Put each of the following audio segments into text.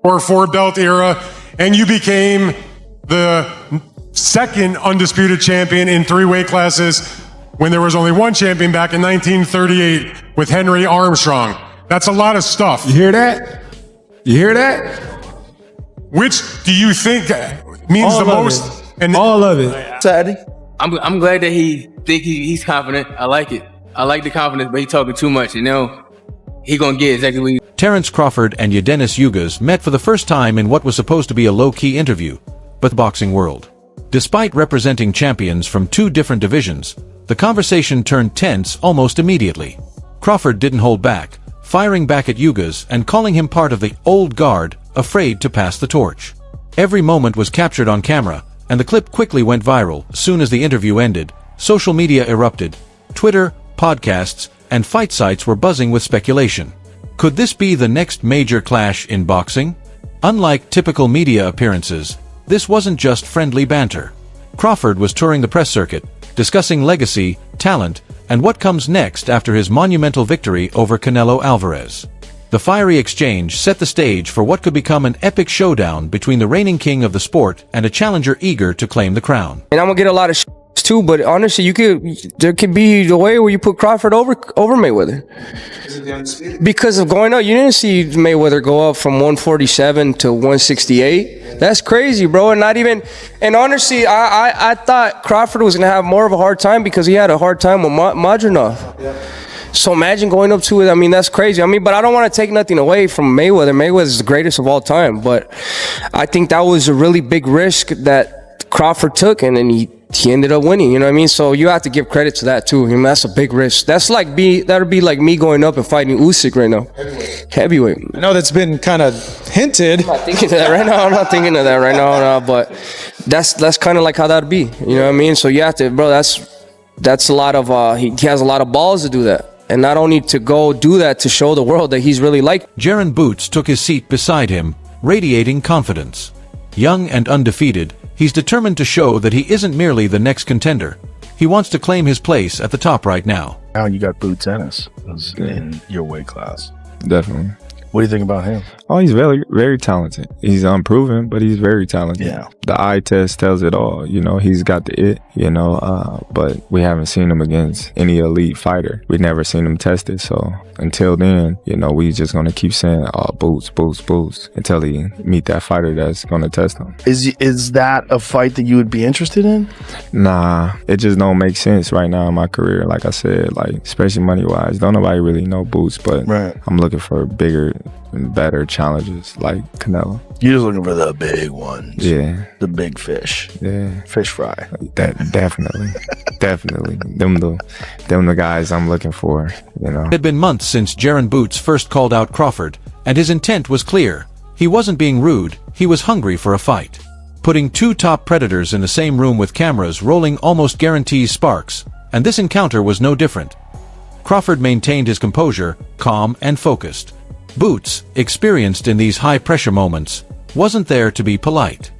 or four-belt era, and you became the second undisputed champion in 3 weight classes when there was only one champion back in 1938 with Henry Armstrong. That's a lot of stuff. You hear that? You hear that? Which do you think means the most? And all of it. I'm glad that he think he's confident. I like it. I like the confidence, but he talking too much. He gonna get exactly what he... Terence Crawford and Ennis Confronts met for the first time in what was supposed to be a low-key interview, but the boxing world. Despite representing champions from 2 different divisions, the conversation turned tense almost immediately. Crawford didn't hold back, firing back at Confronts and calling him part of the old guard, afraid to pass the torch. Every moment was captured on camera, and the clip quickly went viral. As soon as the interview ended, social media erupted. Twitter, podcasts, and fight sites were buzzing with speculation. Could this be the next major clash in boxing? Unlike typical media appearances, this wasn't just friendly banter. Crawford was touring the press circuit, discussing legacy, talent, and what comes next after his monumental victory over Canelo Alvarez. The fiery exchange set the stage for what could become an epic showdown between the reigning king of the sport and a challenger eager to claim the crown. And I'm gonna get a lot of too, but honestly, there could be the way where you put Crawford over Mayweather. Because of going up, you didn't see Mayweather go up from 147 to 168. That's crazy, bro. And honestly, I thought Crawford was gonna have more of a hard time because he had a hard time with Madronov. Yeah. So imagine going up to it. I mean, that's crazy. But I don't want to take nothing away from Mayweather. Mayweather's the greatest of all time. But I think that was a really big risk that Crawford took, and then he ended up winning. You know what I mean? So you have to give credit to that too. That's a big risk. That'd be like me going up and fighting Usyk right now. Heavyweight. I know that's been kind of hinted. I'm not thinking of that right now. No, but that's kind of like how that'd be. You know what I mean? So you have to, bro. That's a lot of. He has a lot of balls to do that. And not only to go do that to show the world that he's really like. Jaron Boots took his seat beside him, radiating confidence. Young and undefeated, he's determined to show that he isn't merely the next contender. He wants to claim his place at the top right now. Now you got Boots Ennis in your weight class. Definitely. What do you think about him? Oh, he's very, very talented. He's unproven, but he's very talented. Yeah. The eye test tells it all. He's got the it, but we haven't seen him against any elite fighter. We've never seen him tested. So until then, we just going to keep saying, oh, Boots, Boots, Boots, until he meet that fighter that's going to test him. Is that a fight that you would be interested in? Nah, it just don't make sense right now in my career. Like I said, especially money-wise, don't nobody really know Boots, but right. I'm looking for bigger and better challenges like Canelo. You're just looking for the big ones. Yeah. The big fish. Yeah. Fish fry. Definitely. Definitely. Them the guys I'm looking for, It had been months since Jaron Boots first called out Crawford, and his intent was clear. He wasn't being rude, he was hungry for a fight. Putting 2 top predators in the same room with cameras rolling almost guarantees sparks, and this encounter was no different. Crawford maintained his composure, calm and focused. Boots, experienced in these high-pressure moments, wasn't there to be polite.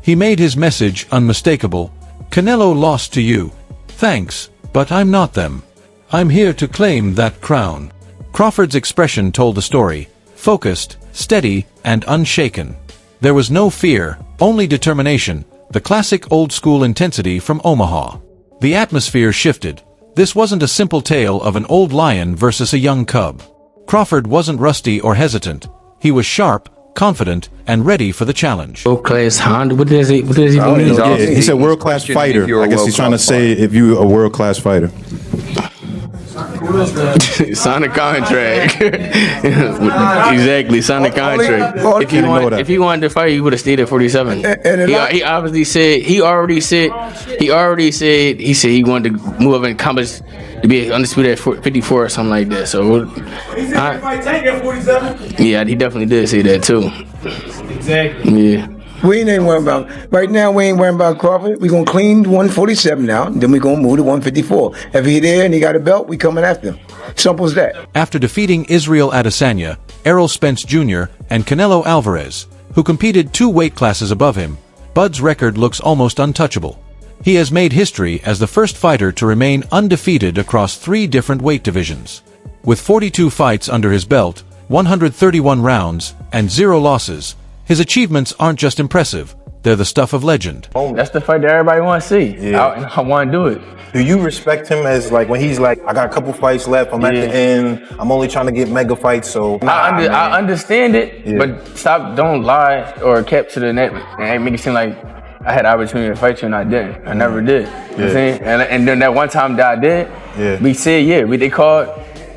He made his message unmistakable. Canelo lost to you. Thanks, but I'm not them. I'm here to claim that crown. Crawford's expression told the story, focused, steady, and unshaken. There was no fear, only determination, the classic old-school intensity from Omaha. The atmosphere shifted. This wasn't a simple tale of an old lion versus a young cub. Crawford wasn't rusty or hesitant. He was sharp, confident, and ready for the challenge. World-class Honda? What does he mean? Yeah, he said world-class fighter. I guess he's trying to say if you a world-class fighter. Sign a contract. Exactly, sign a contract. If he wanted to fight, he would have stayed at 47. He already said he wanted to move up in compass to be undisputed at 54 or something like that. So, yeah, he definitely did say that too. Exactly. Yeah. We ain't worrying about right now. We ain't worrying about Crawford. We gonna clean 147 now, and then we gonna move to 154. If he there and he got a belt, we coming after him. Simple as that. After defeating Israel Adesanya, Errol Spence Jr., and Canelo Alvarez, who competed 2 weight classes above him, Bud's record looks almost untouchable. He has made history as the first fighter to remain undefeated across 3 different weight divisions. With 42 fights under his belt, 131 rounds, and 0 losses. His achievements aren't just impressive, they're the stuff of legend. That's the fight that everybody wants to see. Yeah. I want to do it. Do you respect him as like when he's like, I got a couple fights left, I'm at the end, I'm only trying to get mega fights, so I understand it, but don't lie or kept to the net and make it seem like I had the opportunity to fight you and I didn't. I never did. You know what I'm saying? And then that one time that I did, we said they called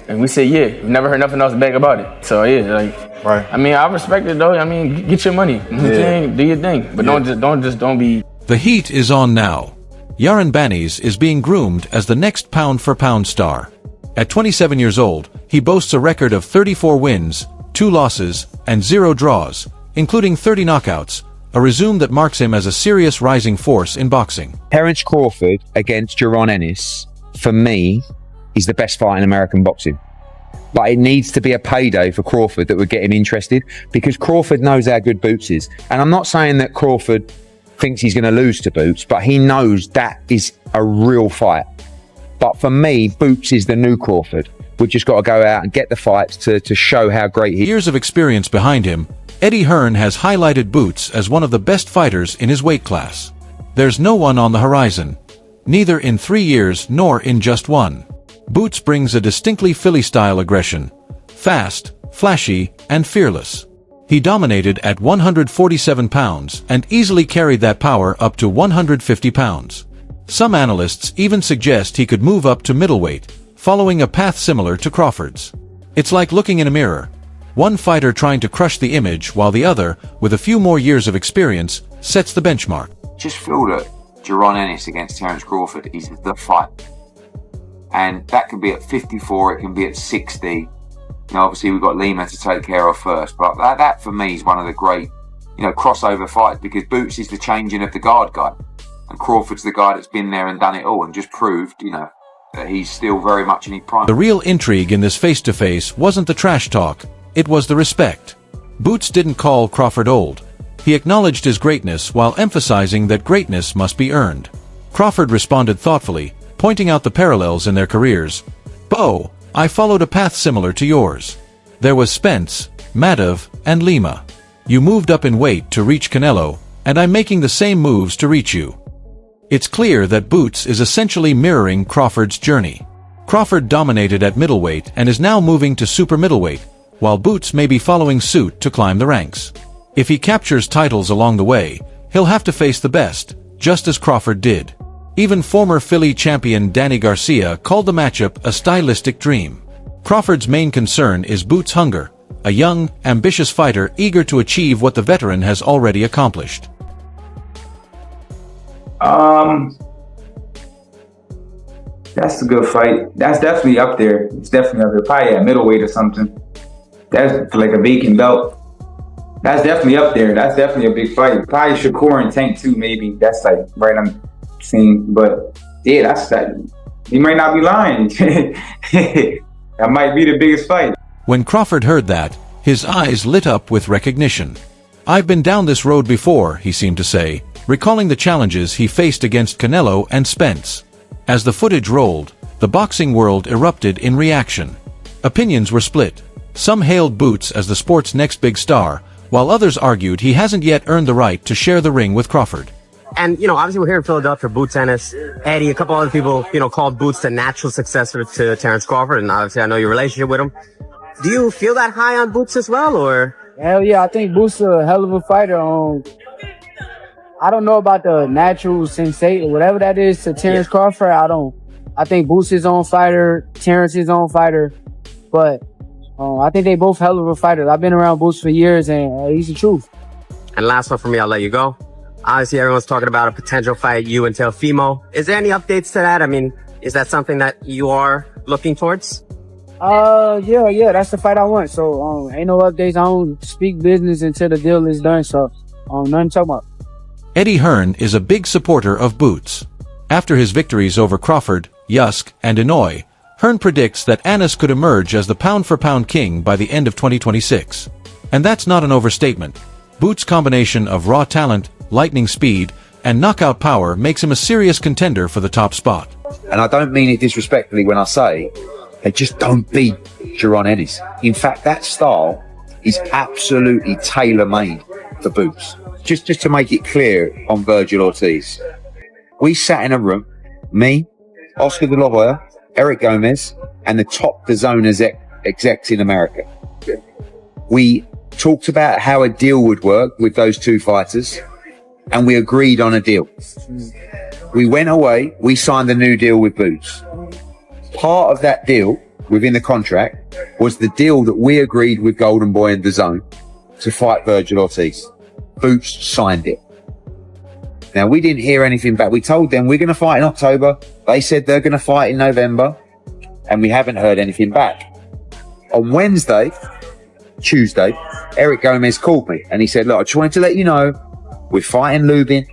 and we said we never heard nothing else back about it. So right. I mean, I respect it though. I mean, get your money. You know what I'm saying? Do your thing, but don't be. The heat is on now. Jaron Ennis is being groomed as the next pound-for-pound star. At 27 years old, he boasts a record of 34 wins, 2 losses, and 0 draws, including 30 knockouts, a resume that marks him as a serious rising force in boxing. Terence Crawford against Jaron Ennis, for me, is the best fight in American boxing. But it needs to be a payday for Crawford that would get him interested, because Crawford knows how good Boots is. And I'm not saying that Crawford thinks he's going to lose to Boots, but he knows that is a real fight. But for me, Boots is the new Crawford. We've just got to go out and get the fights to show how great he is. Years of experience behind him, Eddie Hearn has highlighted Boots as one of the best fighters in his weight class. There's no one on the horizon, neither in 3 years nor in just 1. Boots brings a distinctly Philly-style aggression, fast, flashy, and fearless. He dominated at 147 pounds and easily carried that power up to 150 pounds. Some analysts even suggest he could move up to middleweight, following a path similar to Crawford's. It's like looking in a mirror. One fighter trying to crush the image while the other, with a few more years of experience, sets the benchmark. Just feel that Jaron Ennis against Terence Crawford is the fight. And that can be at 54, it can be at 60. Obviously we've got Lima to take care of first, but that for me is one of the great, crossover fights, because Boots is the changing of the guard guy, and Crawford's the guy that's been there and done it all and just proved, that he's still very much in his prime. The real intrigue in this face-to-face wasn't the trash talk, it was the respect. Boots didn't call Crawford old. He acknowledged his greatness while emphasizing that greatness must be earned. Crawford responded thoughtfully, pointing out the parallels in their careers. "Bo, I followed a path similar to yours. There was Spence, Madoff, and Lima. You moved up in weight to reach Canelo, and I'm making the same moves to reach you." It's clear that Boots is essentially mirroring Crawford's journey. Crawford dominated at middleweight and is now moving to super middleweight, while Boots may be following suit to climb the ranks. If he captures titles along the way, he'll have to face the best, just as Crawford did. Even former Philly champion Danny Garcia called the matchup a stylistic dream. Crawford's main concern is Boots' hunger, a young, ambitious fighter eager to achieve what the veteran has already accomplished. That's a good fight. That's definitely up there. It's definitely up there. Probably at middleweight or something. That's like a vacant belt. That's definitely up there. That's definitely a big fight. Probably Shakur and Tank too, maybe. That's like right on the scene. But yeah, that's that. He might not be lying. That might be the biggest fight. When Crawford heard that, his eyes lit up with recognition. "I've been down this road before," he seemed to say, recalling the challenges he faced against Canelo and Spence. As the footage rolled, the boxing world erupted in reaction. Opinions were split. Some hailed Boots as the sport's next big star, while others argued he hasn't yet earned the right to share the ring with Crawford. And, obviously we're here in Philadelphia, Boots Ennis, Eddie, a couple other people, called Boots the natural successor to Terence Crawford, and obviously I know your relationship with him. Do you feel that high on Boots as well, or? Hell yeah, I think Boots a hell of a fighter. I don't know about the natural sensation, whatever that is to Terence Crawford. I think Boots is his own fighter, Terence is his own fighter, but I think they both hell of a fighters. I've been around Boots for years, and he's the truth. And last one for me, I'll let you go. Obviously, everyone's talking about a potential fight, you and Teofimo. Is there any updates to that? I mean, is that something that you are looking towards? Yeah, that's the fight I want. So, ain't no updates. I don't speak business until the deal is done. So, nothing to talk about. Eddie Hearn is a big supporter of Boots. After his victories over Crawford, Yusk, and Inouye, Hearn predicts that Ennis could emerge as the pound-for-pound king by the end of 2026. And that's not an overstatement. Boots' combination of raw talent, lightning speed, and knockout power makes him a serious contender for the top spot. And I don't mean it disrespectfully when I say they just don't beat Jaron Ennis. In fact, that style is absolutely tailor-made for Boots. Just to make it clear on Virgil Ortiz, we sat in a room, me, Oscar De La Hoya, Eric Gomez, and the top DAZN execs in America. We talked about how a deal would work with those two fighters, and we agreed on a deal. We went away, we signed a new deal with Boots. Part of that deal within the contract was the deal that we agreed with Golden Boy and DAZN to fight Virgil Ortiz. Boots signed it. Now, we didn't hear anything back. We told them we're going to fight in October. They said they're going to fight in November, and we haven't heard anything back. On Tuesday, Eric Gomez called me and he said, look, I just wanted to let you know we're fighting Lubin.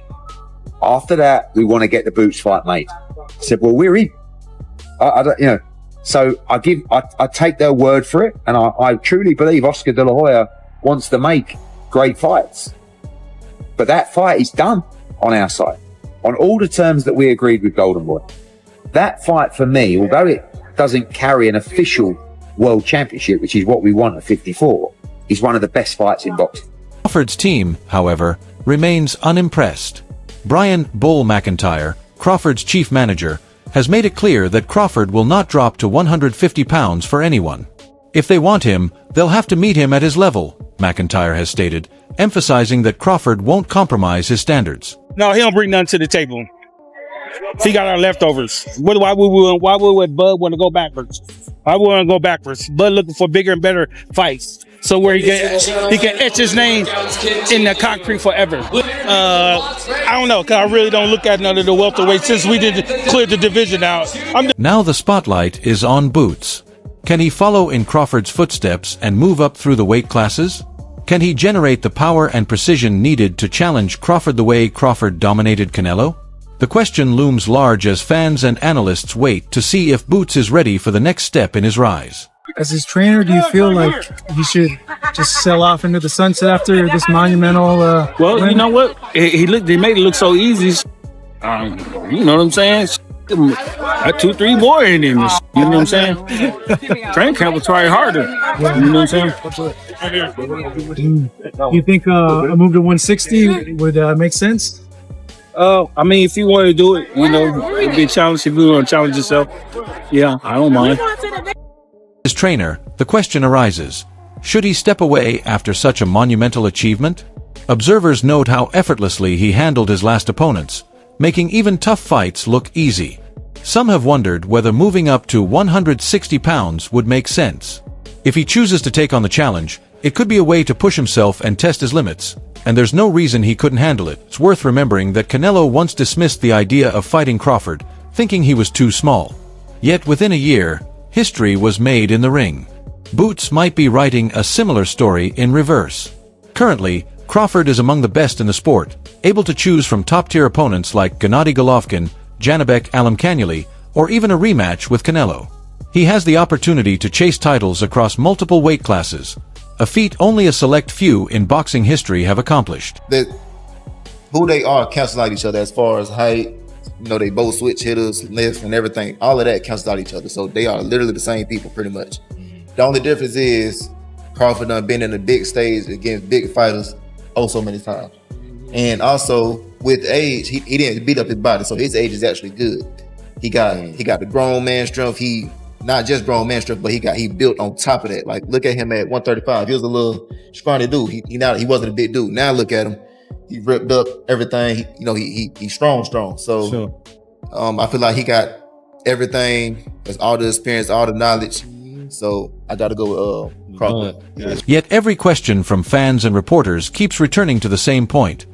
After that, we want to get the Boots fight made. I said, well, we're in. I don't, so I take their word for it, and I truly believe Oscar De La Hoya wants to make great fights. But that fight is done on our side, on all the terms that we agreed with Golden Boy. That fight for me, although it doesn't carry an official world championship, which is what we want at 54, is one of the best fights in boxing. Crawford's team, however, remains unimpressed. Brian "Bull" McIntyre, Crawford's chief manager, has made it clear that Crawford will not drop to 150 pounds for anyone. If they want him, they'll have to meet him at his level, McIntyre has stated, emphasizing that Crawford won't compromise his standards. No, he don't bring nothing to the table. He got our leftovers. Why would Bud want to go backwards? Why would want to go backwards? Bud looking for bigger and better fights. So where he can etch his name in the concrete forever. I don't know, because I really don't look at none of the welterweights since we did clear the division out. Now the spotlight is on Boots. Can he follow in Crawford's footsteps and move up through the weight classes? Can he generate the power and precision needed to challenge Crawford the way Crawford dominated Canelo? The question looms large as fans and analysts wait to see if Boots is ready for the next step in his rise. As his trainer, do you feel like he should just sail off into the sunset after this monumental well, win? You know what? He made it look so easy. You know what I'm saying? Got 2-3 more in him. You know what I'm saying? Training camp was trying harder. You know what I'm saying? You think a move to 160 would make sense? I mean, if you want to do it, it'd be a challenge if you want to challenge yourself. Yeah, I don't mind. His trainer, the question arises, should he step away after such a monumental achievement? Observers note how effortlessly he handled his last opponents, making even tough fights look easy. Some have wondered whether moving up to 160 pounds would make sense. If he chooses to take on the challenge, it could be a way to push himself and test his limits, and there's no reason he couldn't handle it. It's worth remembering that Canelo once dismissed the idea of fighting Crawford, thinking he was too small. Yet within a year, history was made in the ring. Boots might be writing a similar story in reverse. Currently, Crawford is among the best in the sport, able to choose from top-tier opponents like Gennady Golovkin, Janibek Alimkhanuly, or even a rematch with Canelo. He has the opportunity to chase titles across multiple weight classes, a feat only a select few in boxing history have accomplished. Who they are cancel out each other as far as height. They both switch hitters, lifts, and everything. All of that cancels out each other. So they are literally the same people, pretty much. The only difference is Crawford done been in the big stage against big fighters so many times. And also with age, he didn't beat up his body, so his age is actually good. He got the grown man strength. He not just grown man strength, but he built on top of that. Like, look at him at 135. He was a little scrawny dude. He wasn't a big dude. Now look at him. He ripped up everything. He's strong. So sure. I feel like he got everything, all the experience, all the knowledge. So I got to go with Crawford. Yet every question from fans and reporters keeps returning to the same point.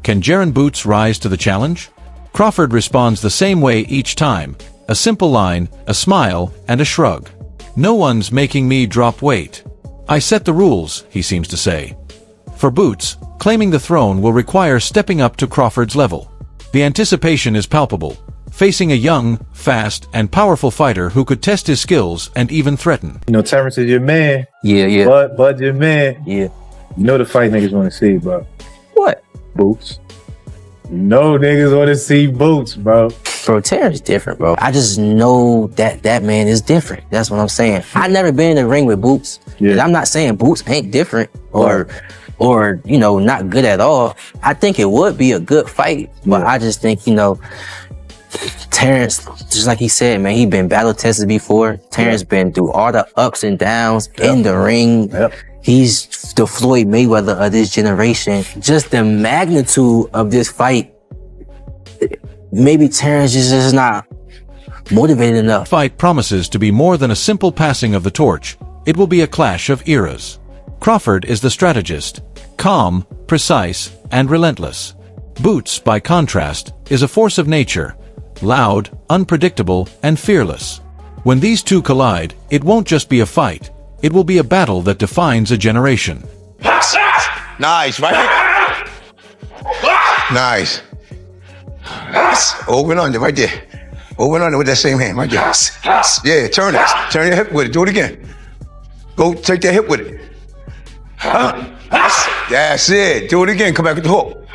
Can Jaron Boots rise to the challenge? Crawford responds the same way each time. A simple line, a smile, and a shrug. No one's making me drop weight. I set the rules, he seems to say. For Boots, claiming the throne will require stepping up to Crawford's level. The anticipation is palpable, facing a young, fast, and powerful fighter who could test his skills and even threaten. Terence is your man. Yeah. Bud your man. Yeah. The fight niggas want to see, bro. What? Boots. Niggas want to see Boots, bro. Bro, Terence different, bro. I just know that that man is different. That's what I'm saying. I never been in the ring with Boots. Yeah. And I'm not saying Boots ain't different or you know, not good at all. I think it would be a good fight, but I just think, you know, Terence, just like he said, man, he been battle tested before. Terence been through all the ups and downs in the ring. He's the Floyd Mayweather of this generation. Just the magnitude of this fight, maybe Terence is just not motivated enough. Fight promises to be more than a simple passing of the torch. It will be a clash of eras. Crawford is the strategist, calm, precise, and relentless. Boots, by contrast, is a force of nature, loud, unpredictable, and fearless. When these two collide, it won't just be a fight. It will be a battle that defines a generation. Nice, right? Nice. Over and under, right there. Over and under with that same hand, right there. Yeah, turn it. Turn your hip with it. Do it again. Go take that hip with it. That's it. Do it again. Come back with the hook.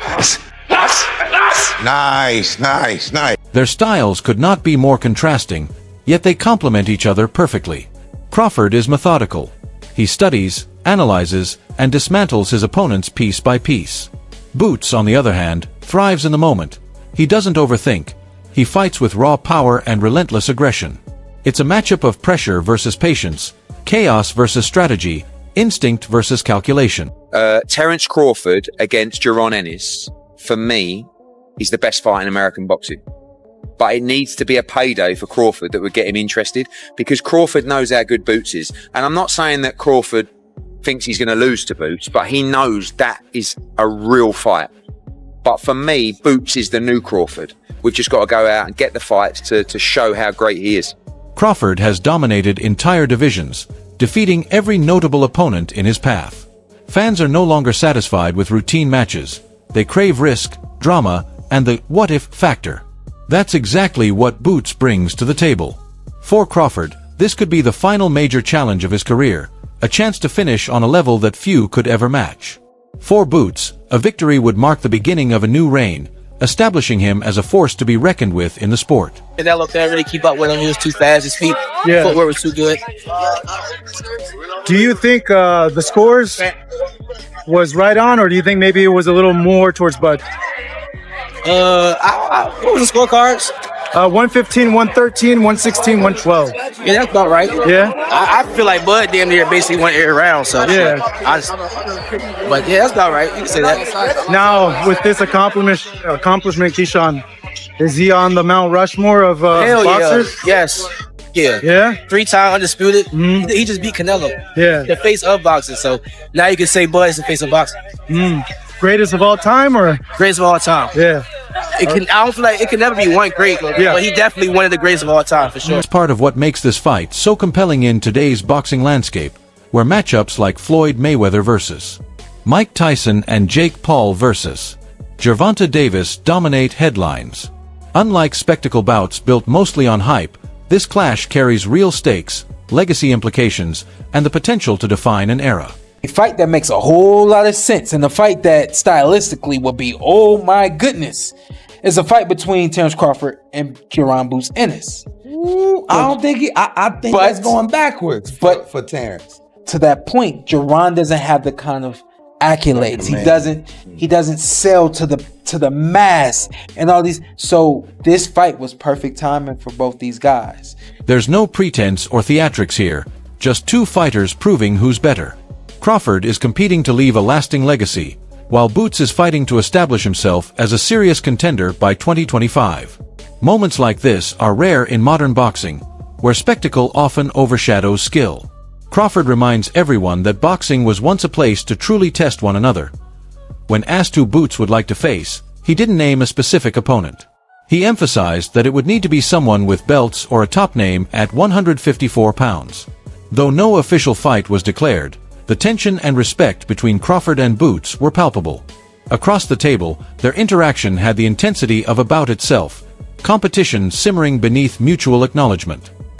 Nice, nice, nice. Their styles could not be more contrasting, yet they complement each other perfectly. Crawford is methodical. He studies, analyzes, and dismantles his opponents piece by piece. Boots, on the other hand, thrives in the moment. He doesn't overthink. He fights with raw power and relentless aggression. It's a matchup of pressure versus patience, chaos versus strategy, instinct versus calculation. Terence Crawford against Jaron Ennis, for me, is the best fight in American boxing. But it needs to be a payday for Crawford that would get him interested, because Crawford knows how good Boots is. And I'm not saying that Crawford thinks he's going to lose to Boots, but he knows that is a real fight. But for me, Boots is the new Crawford. We've just got to go out and get the fights to show how great he is. Crawford has dominated entire divisions, defeating every notable opponent in his path. Fans are no longer satisfied with routine matches. They crave risk, drama, and the what-if factor. That's exactly what Boots brings to the table. For Crawford, this could be the final major challenge of his career, a chance to finish on a level that few could ever match. For Boots, a victory would mark the beginning of a new reign, establishing him as a force to be reckoned with in the sport. Canelo couldn't really keep up with him. He was too fast. His footwork was too good. Do you think the scores was right on, or do you think maybe it was a little more towards Bud? What was the scorecards? 115, 113, 116, 112. Yeah, that's about right. Yeah. I feel like Bud damn near basically won every round. So yeah. But yeah, that's about right. You can say that. Now with this accomplishment, Keyshawn, is he on the Mount Rushmore of boxers? Yeah. Yes. Yeah. Yeah. 3-time undisputed. He just beat Canelo. Yeah. The face of boxing. So now you can say Bud is the face of boxing. Greatest of all time, or greatest of all time? Yeah. I don't feel like it can never be one great, but he definitely one of the greatest of all time for sure. It's part of what makes this fight so compelling in today's boxing landscape, where matchups like Floyd Mayweather versus Mike Tyson and Jake Paul versus Gervonta Davis dominate headlines. Unlike spectacle bouts built mostly on hype, this clash carries real stakes, legacy implications, and the potential to define an era. A fight that makes a whole lot of sense, and a fight that stylistically will be, oh my goodness, is a fight between Terence Crawford and Jaron Boots Ennis. I don't think I think that's going backwards for Terence. To that point, Jaron doesn't have the kind of accolades. He doesn't sell to the mass and all these. So this fight was perfect timing for both these guys. There's no pretense or theatrics here, just two fighters proving who's better. Crawford is competing to leave a lasting legacy, while Boots is fighting to establish himself as a serious contender by 2025. Moments like this are rare in modern boxing, where spectacle often overshadows skill. Crawford reminds everyone that boxing was once a place to truly test one another. When asked who Boots would like to face, he didn't name a specific opponent. He emphasized that it would need to be someone with belts or a top name at 154 pounds. Though no official fight was declared, the tension and respect between Crawford and Boots were palpable. Across the table, their interaction had the intensity of a bout itself, competition simmering beneath mutual acknowledgement.